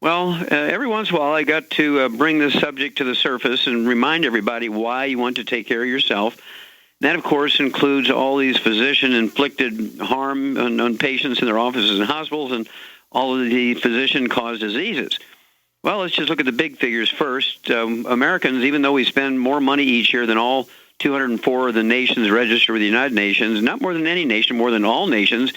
Well, every once in a while, I got to bring this subject to the surface and remind everybody why you want to take care of yourself. That, of course, includes all these physician-inflicted harm on patients in their offices and hospitals and all of the physician-caused diseases. Well, let's just look at the big figures first. Americans, even though we spend more money each year than all 204 of the nations registered with the United Nations, not more than any nation, more than all nations,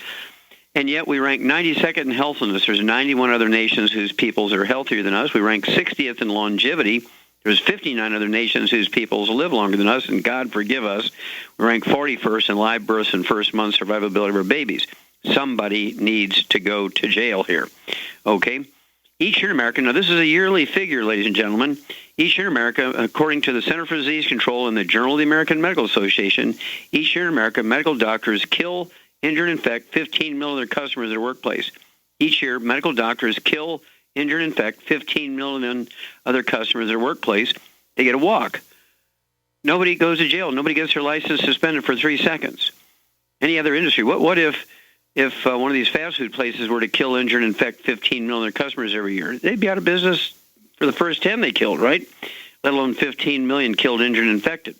and yet we rank 92nd in healthiness. There's 91 other nations whose peoples are healthier than us. We rank 60th in longevity. There's 59 other nations whose peoples live longer than us, and God forgive us. We rank 41st in live births and first-month survivability of our babies. Somebody needs to go to jail here. Okay? Each year in America, now this is a yearly figure, ladies and gentlemen, each year in America, according to the Center for Disease Control and the Journal of the American Medical Association, each year in America, medical doctors kill, injure, and infect 15 million of their customers at their workplace. Each year, medical doctors kill, injure, and infect 15 million other customers at their workplace. They get a walk. Nobody goes to jail. Nobody gets their license suspended for 3 seconds. Any other industry? What if one of these fast food places were to kill, injure, and infect 15 million of their customers every year? They'd be out of business for the first 10 they killed, right? Let alone 15 million killed, injured, and infected.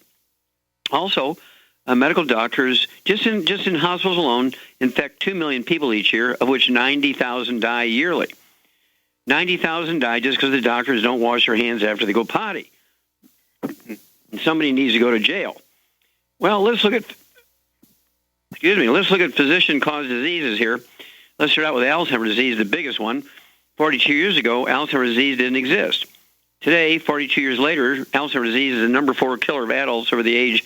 Also, medical doctors, just in hospitals alone, infect 2 million people each year, of which 90,000 die yearly. 90,000 die just because the doctors don't wash their hands after they go potty. And somebody needs to go to jail. Well, let's look at physician-caused diseases here. Let's start out with Alzheimer's disease, the biggest one. 42 years ago, Alzheimer's disease didn't exist. Today, 42 years later, Alzheimer's disease is the number 4 killer of adults over the age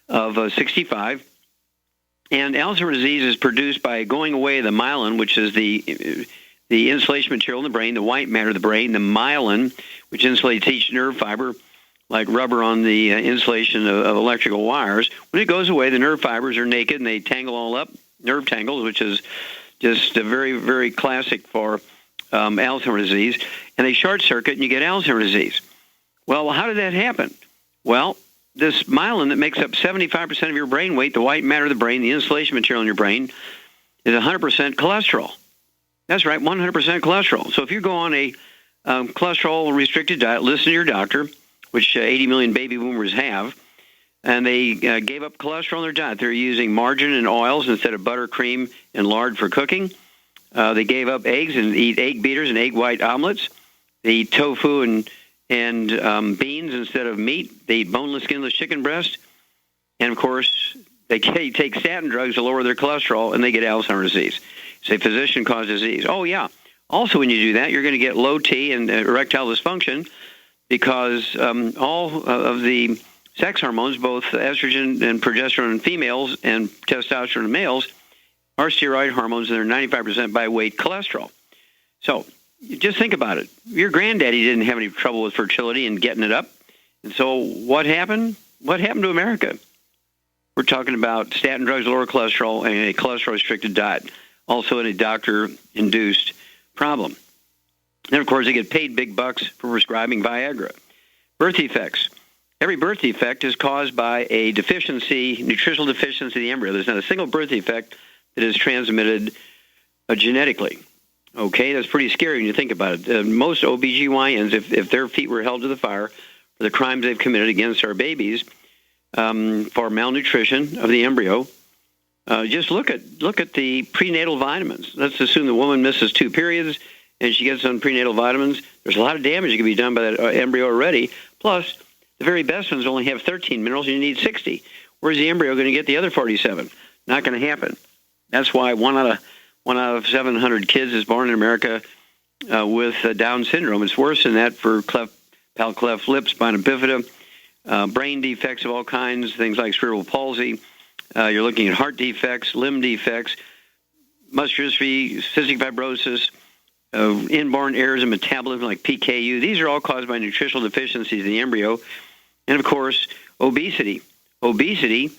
of 65. And Alzheimer's disease is produced by going away the myelin, which is the insulation material in the brain, the white matter of the brain, the myelin, which insulates each nerve fiber, like rubber on the insulation of electrical wires. When it goes away, the nerve fibers are naked and they tangle all up, nerve tangles, which is just a very, very classic for Alzheimer's disease. And they short circuit and you get Alzheimer's disease. Well, how did that happen? Well, this myelin that makes up 75% of your brain weight, the white matter of the brain, the insulation material in your brain, is 100% cholesterol. That's right, 100% cholesterol. So if you go on a cholesterol-restricted diet, listen to your doctor, which 80 million baby boomers have, and they gave up cholesterol in their diet. They're using margarine and oils instead of butter, cream, and lard for cooking. They gave up eggs and eat egg beaters and egg white omelets. They eat tofu and beans instead of meat. They eat boneless, skinless chicken breast. And, of course, they take statin drugs to lower their cholesterol, and they get Alzheimer's disease. It's a physician-caused disease. Oh, yeah. Also, when you do that, you're going to get low T and erectile dysfunction because all of the sex hormones, both estrogen and progesterone in females and testosterone in males, are steroid hormones, and they're 95% by weight cholesterol. So just think about it. Your granddaddy didn't have any trouble with fertility and getting it up. And so what happened? What happened to America? We're talking about statin drugs, lower cholesterol, and a cholesterol-restricted diet, also in a doctor-induced problem. Then, of course, they get paid big bucks for prescribing Viagra. Birth defects. Every birth defect is caused by a deficiency, nutritional deficiency of the embryo. There's not a single birth defect that is transmitted genetically. Okay, that's pretty scary when you think about it. Most OBGYNs, if their feet were held to the fire for the crimes they've committed against our babies, for malnutrition of the embryo, just look at the prenatal vitamins. Let's assume the woman misses 2 periods and she gets on prenatal vitamins. There's a lot of damage that can be done by that embryo already. Plus, the very best ones only have 13 minerals, and you need 60. Where's the embryo going to get the other 47? Not going to happen. That's why one out of 700 kids is born in America with Down syndrome. It's worse than that for pal cleft lip, spina bifida, brain defects of all kinds, things like cerebral palsy. You're looking at heart defects, limb defects, muscular dystrophy, cystic fibrosis, inborn errors in metabolism like PKU. These are all caused by nutritional deficiencies in the embryo. And, of course, obesity. Obesity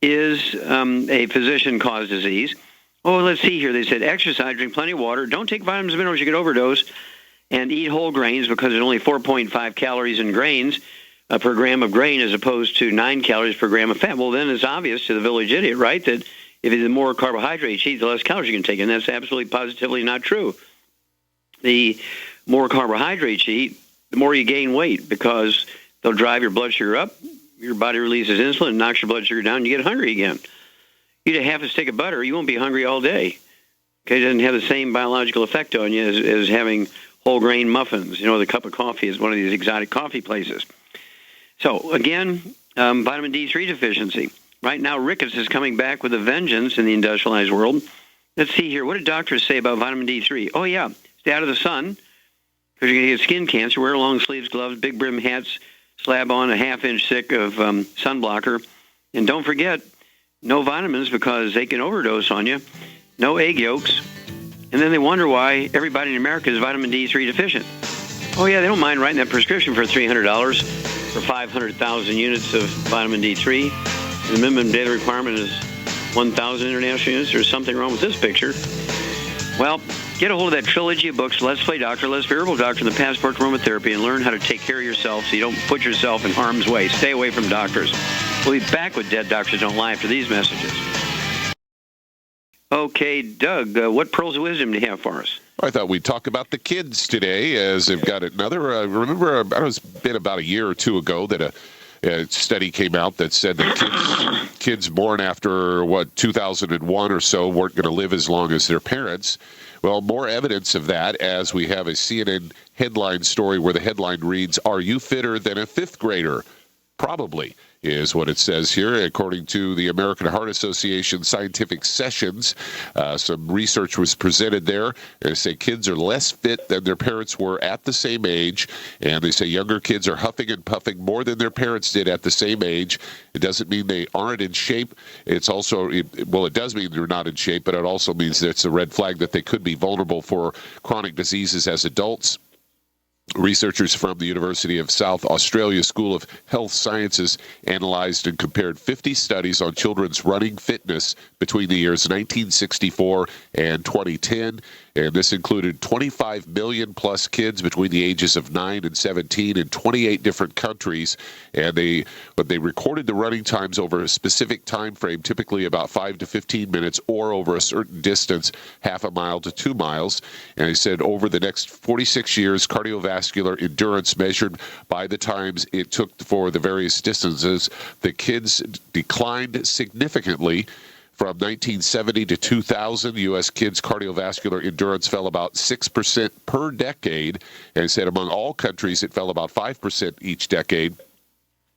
is a physician-caused disease. Oh, let's see here. They said exercise, drink plenty of water, don't take vitamins and minerals, you could overdose, and eat whole grains because there's only 4.5 calories in grains per gram of grain as opposed to 9 calories per gram of fat. Well, then it's obvious to the village idiot, right, that if the more carbohydrates you eat, the less calories you can take, and that's absolutely positively not true. the more carbohydrates you eat, the more you gain weight, because they'll drive your blood sugar up, your body releases insulin, knocks your blood sugar down, and you get hungry again. Eat a half a stick of butter, you won't be hungry all day. Okay, it doesn't have the same biological effect on you as having whole grain muffins. You know, the cup of coffee is one of these exotic coffee places. So, again, vitamin D3 deficiency. Right now, rickets is coming back with a vengeance in the industrialized world. Let's see here. What do doctors say about vitamin D3? Oh, yeah, stay out of the sun, because you're going to get skin cancer. Wear long sleeves, gloves, big brim hats, slab on a half-inch thick of sun blocker. And don't forget, no vitamins, because they can overdose on you. No egg yolks. And then they wonder why everybody in America is vitamin D3 deficient. Oh, yeah, they don't mind writing that prescription for $300 for 500,000 units of vitamin D3. And the minimum daily requirement is 1,000 international units. There's something wrong with this picture. Well, get a hold of that trilogy of books, Let's Play Doctor, Let's Be Herbal Doctor, and the Passport to Aromatherapy, and learn how to take care of yourself so you don't put yourself in harm's way. Stay away from doctors. We'll be back with Dead Doctors Don't Lie after these messages. Okay, Doug, what pearls of wisdom do you have for us? I thought we'd talk about the kids today, as they've got another. Remember, it's been about a year or two ago that a study came out that said that kids born after, 2001 or so weren't going to live as long as their parents. Well, more evidence of that as we have a CNN headline story where the headline reads, "Are you fitter than a fifth grader?" Probably is what it says here, according to the American Heart Association scientific sessions. Some research was presented there, and they say kids are less fit than their parents were at the same age, and they say younger kids are huffing and puffing more than their parents did at the same age. It doesn't mean they aren't in shape. It's also, it does mean they're not in shape, but it also means that it's a red flag that they could be vulnerable for chronic diseases as adults. Researchers from the University of South Australia School of Health Sciences analyzed and compared 50 studies on children's running fitness between the years 1964 and 2010. And this included 25 million plus kids between the ages of 9 and 17 in 28 different countries. And they recorded the running times over a specific time frame, typically about 5 to 15 minutes, or over a certain distance, half a mile to 2 miles. And he said over the next 46 years, cardiovascular endurance measured by the times it took for the various distances, the kids declined significantly. From 1970 to 2000, U.S. kids' cardiovascular endurance fell about 6% per decade, and said among all countries it fell about 5% each decade.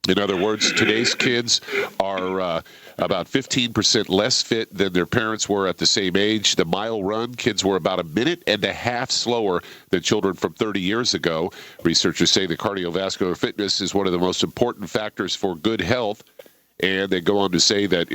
In other words, today's kids are about 15% less fit than their parents were at the same age. The mile run, kids were about a minute and a half slower than children from 30 years ago. Researchers say the cardiovascular fitness is one of the most important factors for good health. And they go on to say that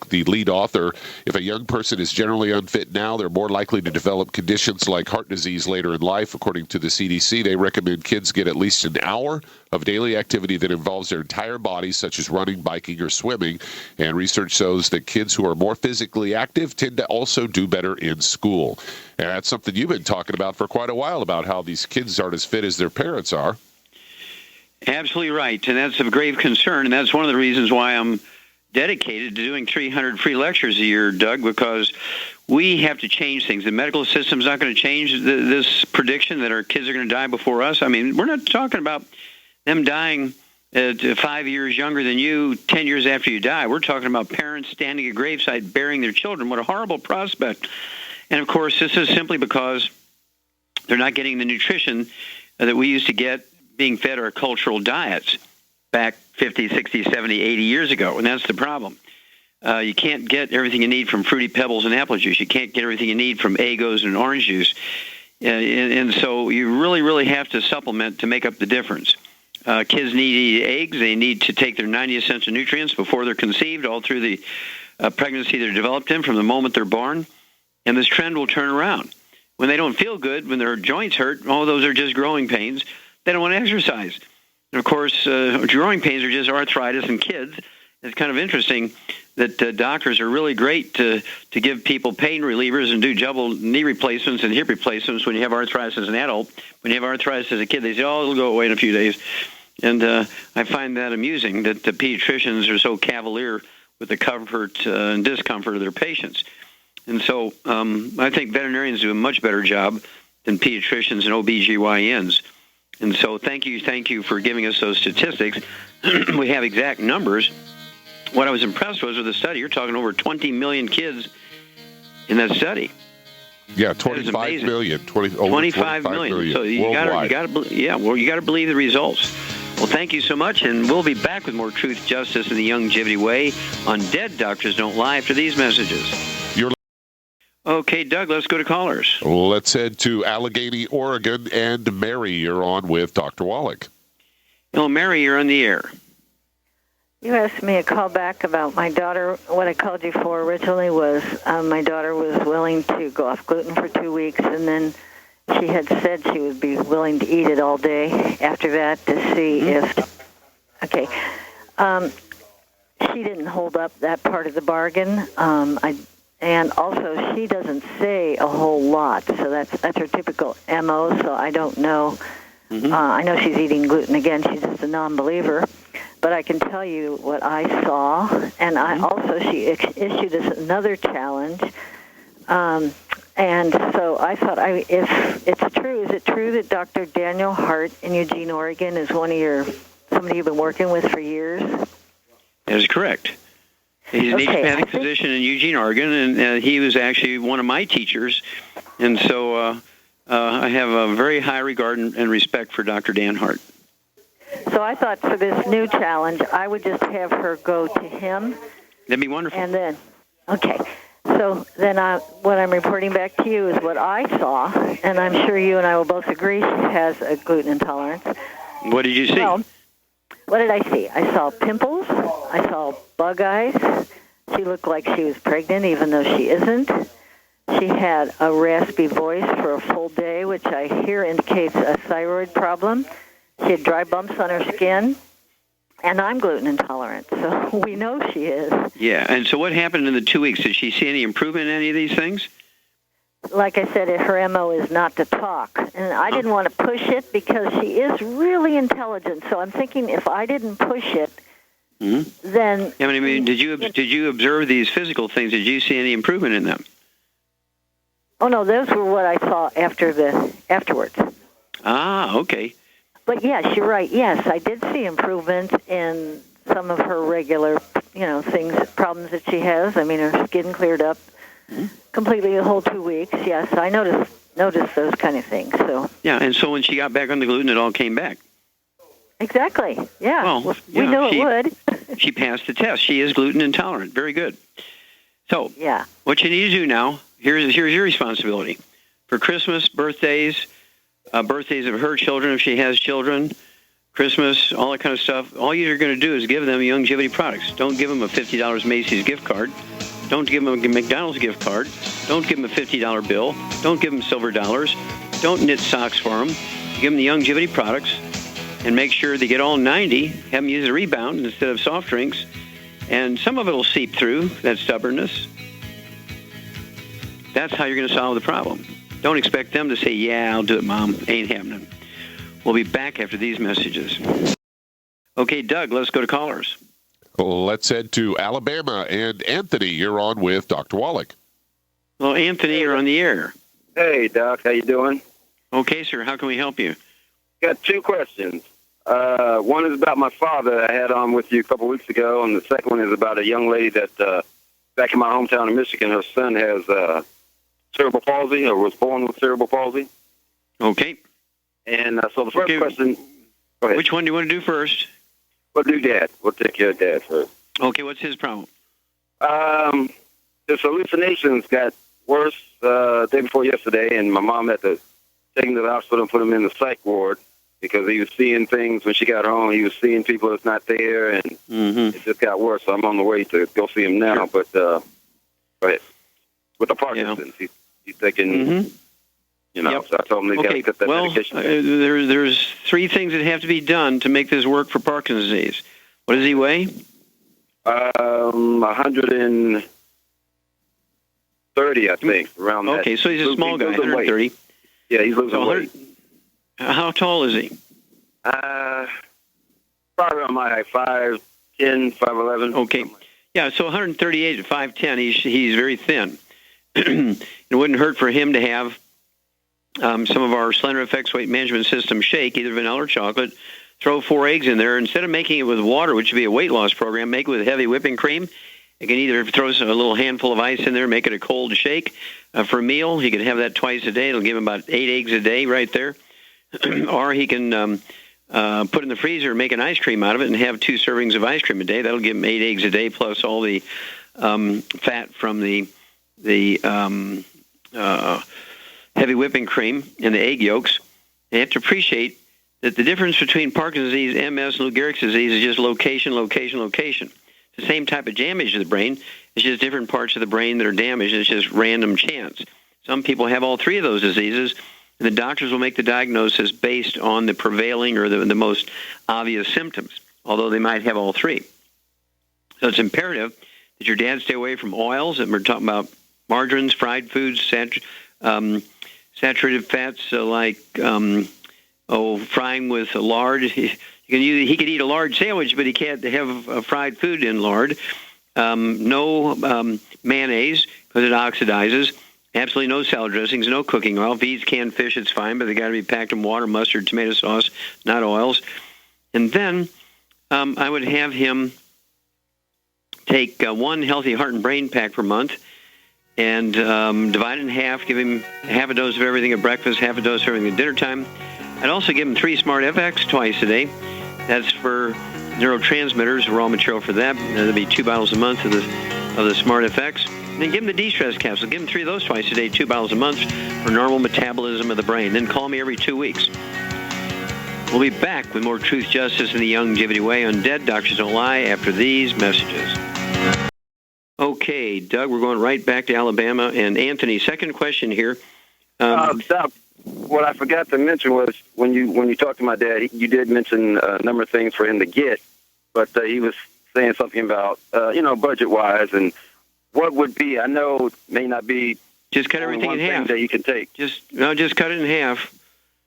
the lead author, if a young person is generally unfit now, they're more likely to develop conditions like heart disease later in life. According to the CDC, they recommend kids get at least an hour of daily activity that involves their entire body, such as running, biking, or swimming. And research shows that kids who are more physically active tend to also do better in school. And that's something you've been talking about for quite a while, about how these kids aren't as fit as their parents are. Absolutely right, and that's of grave concern, and that's one of the reasons why I'm dedicated to doing 300 free lectures a year, Doug, because we have to change things. The medical system's not going to change this prediction that our kids are going to die before us. I mean, we're not talking about them dying at 5 years younger than you, 10 years after you die. We're talking about parents standing at gravesite burying their children. What a horrible prospect. And, of course, this is simply because they're not getting the nutrition that we used to get being fed our cultural diets back 50, 60, 70, 80 years ago, and that's the problem. You can't get everything you need from Fruity Pebbles and apple juice. You can't get everything you need from Egos and orange juice. And so you really, really have to supplement to make up the difference. Kids need to eat eggs. They need to take their 90 essential nutrients before they're conceived, all through the pregnancy they're developed in, from the moment they're born, and this trend will turn around. When they don't feel good, when their joints hurt, those are just growing pains. They don't want to exercise. And, of course, growing pains are just arthritis in kids. It's kind of interesting that doctors are really great to give people pain relievers and do double knee replacements and hip replacements when you have arthritis as an adult. When you have arthritis as a kid, they say, it'll go away in a few days. And I find that amusing that the pediatricians are so cavalier with the comfort and discomfort of their patients. And so I think veterinarians do a much better job than pediatricians and OBGYNs. And so thank you for giving us those statistics. We have exact numbers. What I was impressed with the study, you're talking over 20 million kids in that study. Yeah, 25 million. 25 million. So you got to believe the results. Well, thank you so much, and we'll be back with more Truth, Justice, and the Youngevity Way on Dead Doctors Don't Lie after these messages. Okay, Doug, let's go to callers. Let's head to Allegheny, Oregon, and Mary, you're on with Dr. Wallach. Hello, Mary, you're on the air. You asked me a call back about my daughter. What I called you for originally was my daughter was willing to go off gluten for 2 weeks, and then she had said she would be willing to eat it all day after that to see if... Okay. She didn't hold up that part of the bargain. And also, she doesn't say a whole lot, so that's her typical MO, so I don't know. I know she's eating gluten again. She's just a non-believer. But I can tell you what I saw, and she issued us another challenge. And so I thought, if it's true, is it true that Dr. Daniel Hart in Eugene, Oregon is somebody you've been working with for years? That is correct. He's an naturopathic physician in Eugene, Oregon, and he was actually one of my teachers. And so I have a very high regard and respect for Dr. Dan Hart. So I thought for this new challenge, I would just have her go to him. That'd be wonderful. And then, so then what I'm reporting back to you is what I saw, and I'm sure you and I will both agree she has a gluten intolerance. What did you see? Well, what did I see? I saw pimples. I saw bug eyes. She looked like she was pregnant, even though she isn't. She had a raspy voice for a full day, which I hear indicates a thyroid problem. She had dry bumps on her skin, and I'm gluten intolerant, so we know she is. Yeah, and so what happened in the 2 weeks? Did she see any improvement in any of these things? Like I said, her MO is not to talk, and I didn't want to push it because she is really intelligent, so I'm thinking if I didn't push it, then... I mean, did you observe these physical things? Did you see any improvement in them? Oh, no, those were what I saw afterwards. Ah, okay. But yes, you're right. Yes, I did see improvement in some of her regular, problems that she has. I mean, her skin cleared up completely the whole 2 weeks. Yes, I noticed those kind of things. So yeah, and so when she got back on the gluten, it all came back. Exactly. Yeah. Well, we knew it would. She passed the test. She is gluten intolerant. Very good. So yeah, what you need to do now, here's your responsibility. For Christmas, birthdays of her children, if she has children, Christmas, all that kind of stuff, all you're going to do is give them Youngevity products. Don't give them a $50 Macy's gift card. Don't give them a McDonald's gift card. Don't give them a $50 bill. Don't give them silver dollars. Don't knit socks for them. Give them the Youngevity products and make sure they get all 90. Have them use a rebound instead of soft drinks. And some of it will seep through, that stubbornness. That's how you're going to solve the problem. Don't expect them to say, yeah, I'll do it, Mom. Ain't happening. We'll be back after these messages. Okay, Doug, let's go to callers. Let's head to Alabama. And Anthony, you're on with Dr. Wallach. Well, Anthony, you're on the air. Hey, Doc. How you doing? Okay, sir. How can we help you? Got two questions. One is about my father I had on with you a couple weeks ago, and the second one is about a young lady that back in my hometown in Michigan, her son has cerebral palsy, or was born with cerebral palsy. Okay. And so the first question... Go ahead. Which one do you want to do first? We'll do Dad. We'll take care of Dad first. Okay, what's his problem? His hallucinations got worse day before yesterday, and my mom had to take him to the hospital and put him in the psych ward because he was seeing things when she got home. He was seeing people that's not there, and it just got worse. So I'm on the way to go see him now. Sure. But go ahead. With the Parkinson's, he's thinking, Yep. So I told him he's got to get that medication. There's three things that have to be done to make this work for Parkinson's disease. What does he weigh? 130, I think, around that. Okay, so he's a small guy, 130. Yeah, he's losing weight. How tall is he? Probably around my height, 5'10", 5'11". Okay. Yeah, so 138 to 5'10", he's very thin. It wouldn't hurt for him to have some of our Slender FX weight management system shake, either vanilla or chocolate. Throw 4 eggs in there. Instead of making it with water, which would be a weight loss program, make it with heavy whipping cream. You can either throw a little handful of ice in there, make it a cold shake for a meal. He can have that twice a day. It'll give him about 8 eggs a day right there. Or he can put it in the freezer and make an ice cream out of it and have 2 servings of ice cream a day. That'll give him 8 eggs a day, plus all the fat from the heavy whipping cream and the egg yolks. You have to appreciate that the difference between Parkinson's disease, MS, and Lou Gehrig's disease is just location, location, location. It's the same type of damage to the brain. It's just different parts of the brain that are damaged. It's just random chance. Some people have all 3 of those diseases, and the doctors will make the diagnosis based on the prevailing or the most obvious symptoms, although they might have all 3. So it's imperative that your dad stay away from oils, and we're talking about margarines, fried foods, saturated fats like frying with lard. He could eat a lard sandwich, but he can't have fried food in lard. No mayonnaise because it oxidizes. Absolutely no salad dressings, no cooking oil. If he eats canned fish, it's fine, but they got to be packed in water, mustard, tomato sauce, not oils. And then I would have him take 1 healthy heart and brain pack per month and divide it in half. Give him half a dose of everything at breakfast, half a dose of everything at dinner time. I'd also give him 3 Smart FX twice a day. That's for neurotransmitters, raw material for that. That'll be 2 bottles a month of the Smart FX. And then give him the de-stress capsule. Give him 3 of those twice a day, 2 bottles a month for normal metabolism of the brain. Then call me every 2 weeks. We'll be back with more Truth, Justice, and the Longevity Way on Dead Doctors Don't Lie after these messages. Okay, Doug, we're going right back to Alabama. And Anthony, second question here. Doc, what I forgot to mention was when you talked to my dad, you did mention a number of things for him to get, but he was saying something about, budget-wise, and what would be, I know it may not be just cut everything in half that you can take. Just cut it in half.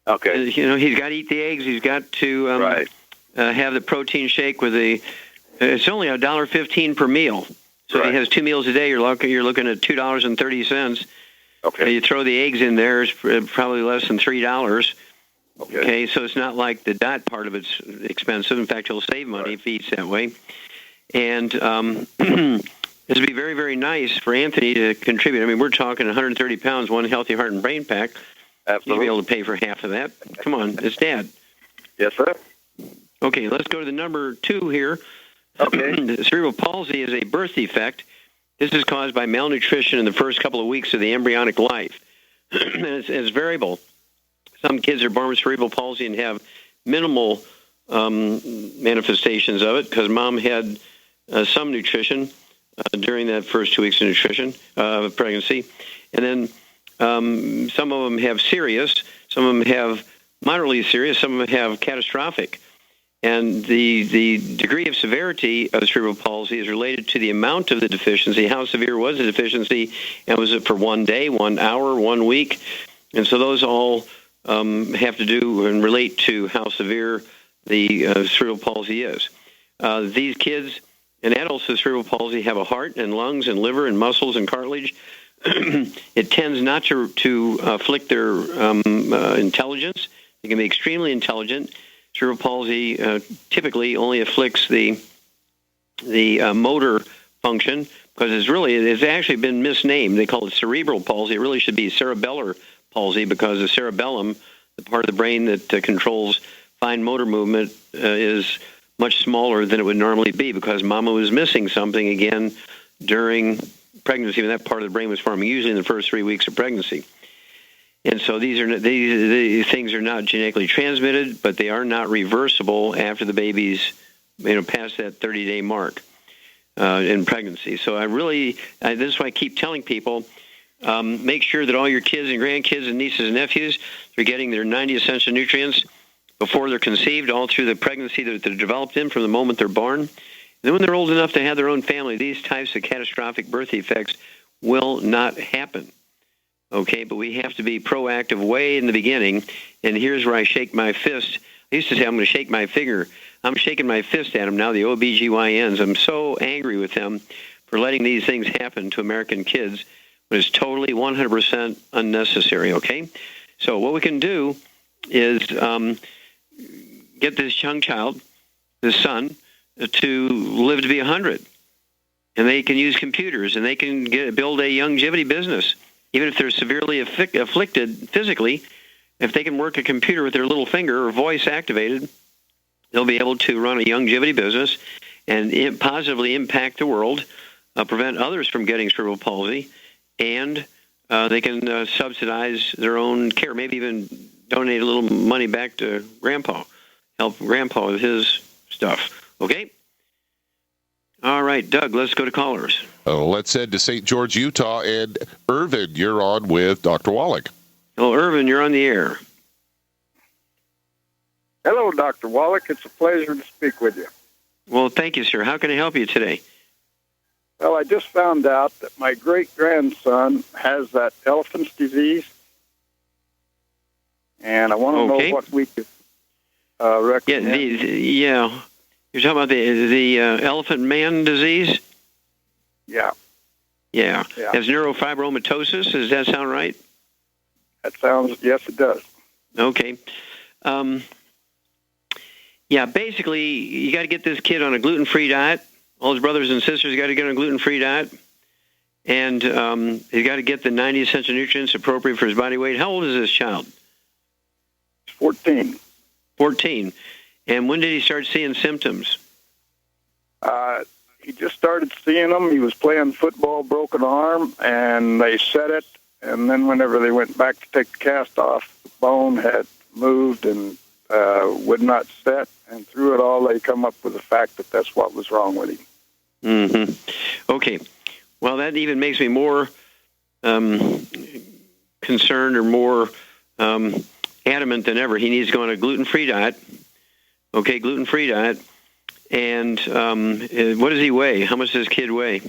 Okay. He's got to eat the eggs. He's got to have the protein shake with it's only $1.15 per meal. So if he has 2 meals a day, you're looking at $2.30. Okay. You throw the eggs in there, it's probably less than $3. Okay. So it's not like the diet part of it's expensive. In fact, he'll save money if he eats that way. And this would be very, very nice for Anthony to contribute. I mean, we're talking 130 pounds, 1 healthy heart and brain pack. Absolutely. You'll be able to pay for half of that. Come on, it's Dad. Yes, sir. Okay, let's go to the number 2 here. Okay. Cerebral palsy is a birth defect. This is caused by malnutrition in the first couple of weeks of the embryonic life. And it's variable. Some kids are born with cerebral palsy and have minimal manifestations of it because mom had some nutrition during that first 2 weeks of pregnancy. And then some of them have serious, some of them have moderately serious, some of them have catastrophic. And the degree of severity of cerebral palsy is related to the amount of the deficiency. How severe was the deficiency, and was it for 1 day, 1 hour, 1 week? And so those all have to do and relate to how severe the cerebral palsy is. These kids and adults with cerebral palsy have a heart and lungs and liver and muscles and cartilage. It tends not to afflict their intelligence. They can be extremely intelligent. Cerebral palsy typically only afflicts the motor function because it's actually been misnamed. They call it cerebral palsy. It really should be cerebellar palsy because the cerebellum, the part of the brain that controls fine motor movement, is much smaller than it would normally be because mama was missing something again during pregnancy when that part of the brain was forming, usually in the first 3 weeks of pregnancy. And so these things are not genetically transmitted, but they are not reversible after the baby's, past that 30-day mark in pregnancy. So this is why I keep telling people, make sure that all your kids and grandkids and nieces and nephews are getting their 90 essential nutrients before they're conceived, all through the pregnancy that they're developed in from the moment they're born. And then when they're old enough to have their own family, these types of catastrophic birth defects will not happen. Okay, but we have to be proactive way in the beginning, and here's where I shake my fist. I used to say I'm going to shake my finger. I'm shaking my fist at them now, the OBGYNs. I'm so angry with them for letting these things happen to American kids when it's totally 100% unnecessary, okay? So what we can do is get this young child, this son, to live to be 100. And they can use computers, and they can build a longevity business. Even if they're severely afflicted physically, if they can work a computer with their little finger or voice activated, they'll be able to run a longevity business and positively impact the world, prevent others from getting cerebral palsy, and they can subsidize their own care, maybe even donate a little money back to Grandpa, help Grandpa with his stuff. Okay? All right, Doug, let's go to callers. Let's head to St. George, Utah. And Irvin, you're on with Dr. Wallach. Hello, Irvin, you're on the air. Hello, Dr. Wallach. It's a pleasure to speak with you. Well, thank you, sir. How can I help you today? Well, I just found out that my great-grandson has that elephant's disease, and I want to know what we could recommend. Yeah, you're talking about the elephant man disease? Yeah. Yeah. Has neurofibromatosis. Does that sound right? That sounds, yes, it does. Okay. Yeah, basically, you got to get this kid on a gluten-free diet. All his brothers and sisters got to get on a gluten-free diet. And he's got to get the 90 essential nutrients appropriate for his body weight. How old is this child? 14. 14. And when did he start seeing symptoms? He just started seeing them. He was playing football, broken arm, and they set it. And then whenever they went back to take the cast off, the bone had moved and would not set. And through it all, they come up with the fact that that's what was wrong with him. Mm-hmm. Okay. Well, that even makes me more concerned or more adamant than ever. He needs to go on a gluten-free diet. Okay, gluten-free diet. And what does he weigh? How much does this kid weigh?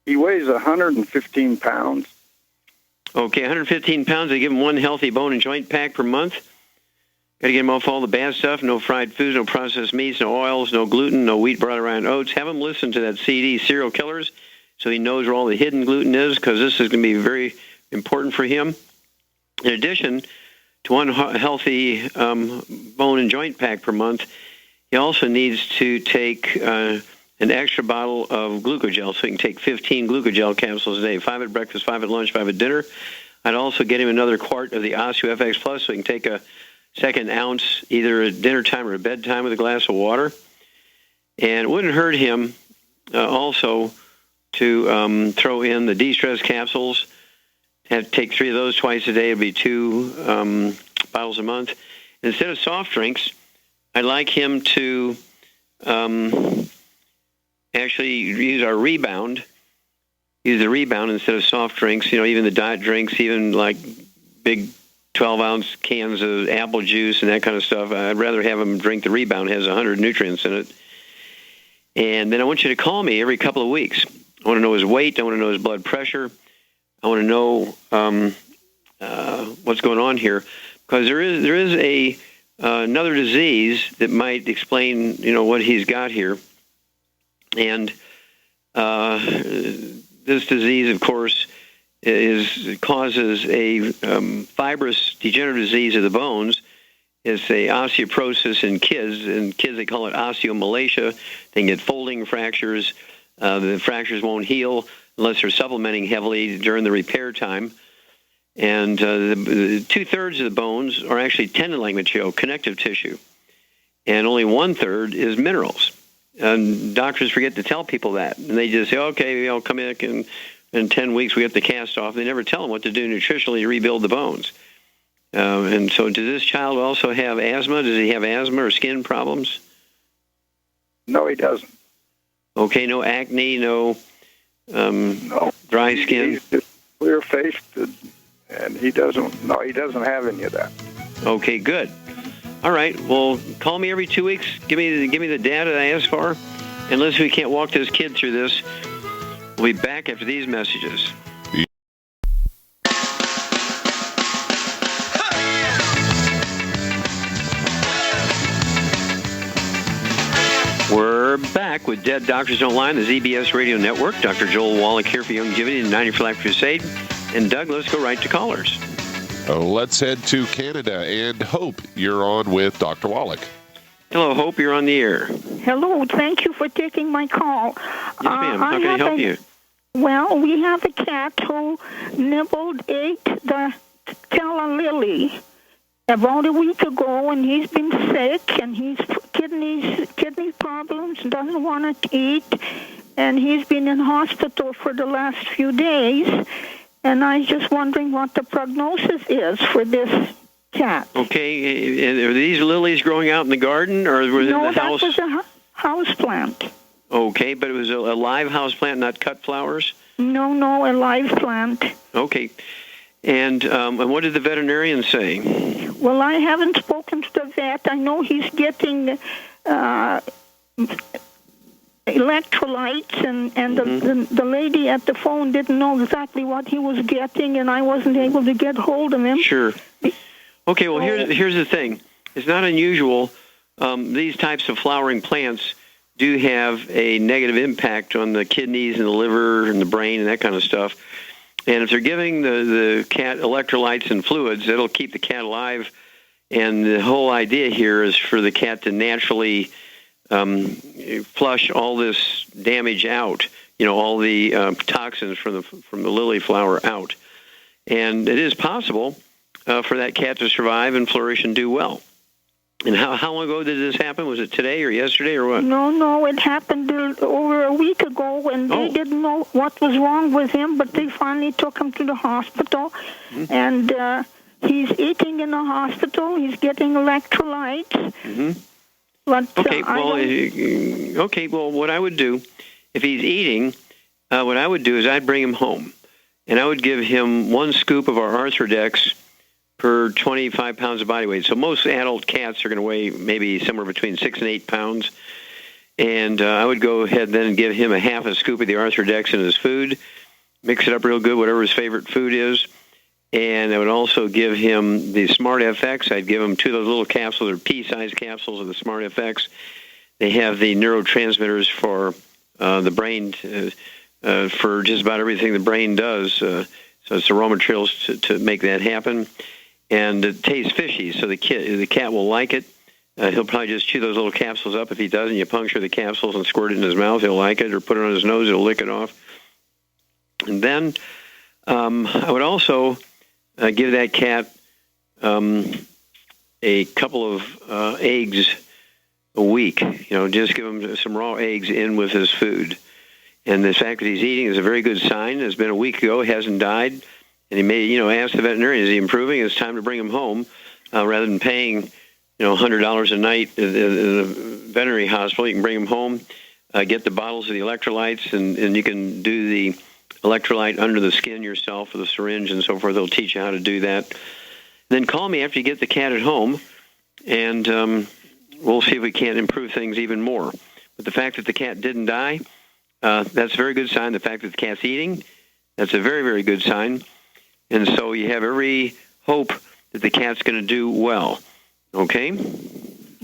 He weighs 115 pounds. Okay, 115 pounds. They give him one healthy bone and joint pack per month. Got to get him off all the bad stuff. No fried foods, no processed meats, no oils, no gluten, no wheat, brought around oats. Have him listen to that CD, Serial Killers, so he knows where all the hidden gluten is, because this is going to be very important for him. In addition to one healthy bone and joint pack per month, he also needs to take an extra bottle of glucogel, so he can take 15 glucogel capsules a day, 5 at breakfast, 5 at lunch, 5 at dinner. I'd also get him another quart of the OsteoFX Plus, so he can take a second ounce either at dinner time or at bedtime with a glass of water. And it wouldn't hurt him also to throw in the de-stress capsules. Have to take 3 of those twice a day. It would be 2 bottles a month. Instead of soft drinks, I'd like him to actually use our Rebound. Use the Rebound instead of soft drinks. You know, even the diet drinks, even like big 12-ounce cans of apple juice and that kind of stuff. I'd rather have him drink the Rebound. It has 100 nutrients in it. And then I want you to call me every couple of weeks. I want to know his weight. I want to know his blood pressure. I want to know what's going on here, because there is another disease that might explain, what he's got here. And this disease, of course, causes a fibrous degenerative disease of the bones. It's a osteoporosis in kids. In kids, they call it osteomalacia. They can get folding fractures. The fractures won't heal unless they're supplementing heavily during the repair time. And 2/3 of the bones are actually tendon-like material, connective tissue, and only 1/3 is minerals. And doctors forget to tell people that, and they just say, "Okay, come in in 10 weeks we have to cast off." They never tell them what to do nutritionally to rebuild the bones. And so, does this child also have asthma? Does he have asthma or skin problems? No, he doesn't. Okay, no acne, no dry skin. He's just clear-faced, and he doesn't have any of that. Okay, good. All right. Well, call me every 2 weeks. Give me the data I asked for. Unless we can't walk this kid through this, we'll be back after these messages. We're back with Dead Doctors Online, the ZBS Radio Network. Dr. Joel Wallach here for Longevity and 90 for Life Crusade. And Doug, let's go right to callers. Let's head to Canada. And Hope, you're on with Dr. Wallach. Hello, Hope. You're on the air. Hello. Thank you for taking my call. Yes, ma'am. How can I help you? Well, we have a cat who ate the calla lily about a week ago, and he's been sick, and he's kidney problems, doesn't want to eat, and he's been in hospital for the last few days, and I'm just wondering what the prognosis is for this cat. Okay, and are these lilies growing out in the garden, or were they in the house? No, that was a house plant. Okay, but it was a live house plant, not cut flowers? No, a live plant. Okay. And what did the veterinarian say? Well, I haven't spoken to the vet. I know he's getting electrolytes, and the lady at the phone didn't know exactly what he was getting, and I wasn't able to get hold of him. Sure. Okay, well, here's the thing. It's not unusual. These types of flowering plants do have a negative impact on the kidneys and the liver and the brain and that kind of stuff. And if they're giving the cat electrolytes and fluids, it'll keep the cat alive. And the whole idea here is for the cat to naturally flush all this damage out, all the toxins from the lily flower out. And it is possible for that cat to survive and flourish and do well. And how long ago did this happen? Was it today or yesterday or what? No, it happened over a week ago, and they didn't know what was wrong with him, but they finally took him to the hospital, and he's eating in the hospital. He's getting electrolytes. But, well, what I would do, if he's eating, what I would do is I'd bring him home, and I would give him 1 scoop of our Arthrodex per 25 pounds of body weight. So most adult cats are going to weigh maybe somewhere between 6 and 8 pounds. And I would go ahead then and give him a half a scoop of the Arthrodex in his food, mix it up real good, whatever his favorite food is. And I would also give him the Smart FX. I'd give him 2 of those little capsules, or pea-sized capsules of the Smart FX. They have the neurotransmitters for the brain, for just about everything the brain does. So it's the raw materials to make that happen. And it tastes fishy, so the cat will like it. He'll probably just chew those little capsules up. If he doesn't, you puncture the capsules and squirt it in his mouth. He'll like it, or put it on his nose. He'll lick it off. And then I would also give that cat a couple of eggs a week. Just give him some raw eggs in with his food. And the fact that he's eating is a very good sign. It's been a week ago. He hasn't died. And he may, ask the veterinarian, is he improving? It's time to bring him home rather than paying, $100 a night in the veterinary hospital. You can bring him home, get the bottles of the electrolytes, and you can do the electrolyte under the skin yourself with a syringe and so forth. They'll teach you how to do that. And then call me after you get the cat at home, and we'll see if we can't improve things even more. But the fact that the cat didn't die, that's a very good sign. The fact that the cat's eating, that's a very, very good sign. And so you have every hope that the cat's going to do well. Okay?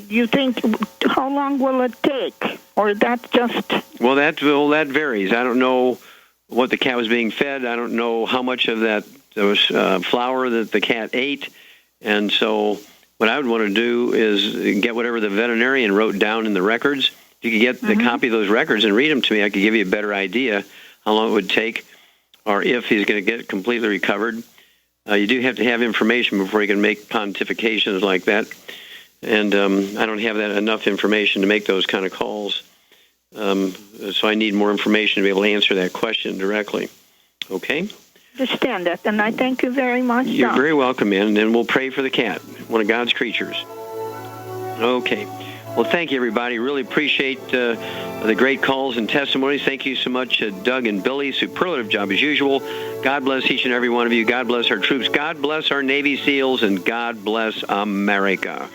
You think, how long will it take? Or that just... Well, that varies. I don't know what the cat was being fed. I don't know how much of that flour that the cat ate. And so what I would want to do is get whatever the veterinarian wrote down in the records. If you could get the copy of those records and read them to me, I could give you a better idea how long it would take, or if he's going to get completely recovered. You do have to have information before you can make pontifications like that. And I don't have enough information to make those kind of calls. So I need more information to be able to answer that question directly. Okay? Understand that, and I thank you very much. You're very welcome, man. And we'll pray for the cat, one of God's creatures. Okay. Well, thank you, everybody. Really appreciate the great calls and testimonies. Thank you so much, Doug and Billy. Superlative job as usual. God bless each and every one of you. God bless our troops. God bless our Navy SEALs, and God bless America.